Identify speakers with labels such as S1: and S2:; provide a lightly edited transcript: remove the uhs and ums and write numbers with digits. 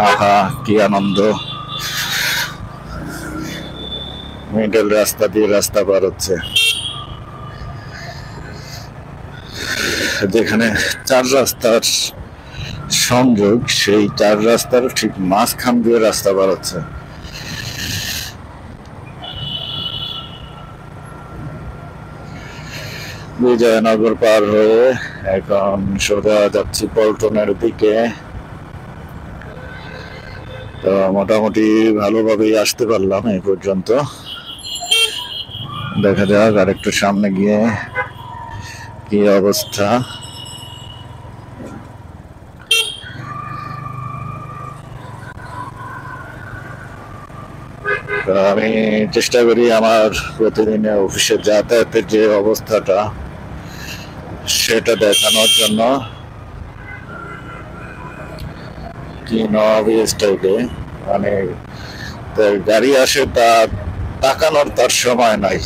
S1: আহা, কি আনন্দ! মিডল রাস্তা দিয়ে রাস্তা পার হচ্ছে, যেখানে চার রাস্তার সংযোগ, সেই চার রাস্তার ঠিক মাঝখান দিয়ে রাস্তা পার হচ্ছে। বিজয়নগর পার হয়ে এখন সোজা যাচ্ছি পল্টনের দিকে। তো মোটামুটি ভালোভাবেই আসতে পারলাম এই পর্যন্ত। দেখা যাক আর একটু সামনে গিয়ে কি অবস্থা। আমি চেষ্টা করি আমার প্রতিদিনের অফিসে যাতায়াতের যে অবস্থাটা সেটা দেখানোর জন্য। কি নবী স্টাইলে, মানে গাড়ি আসে, তা তাকানোর তার সময় নাই।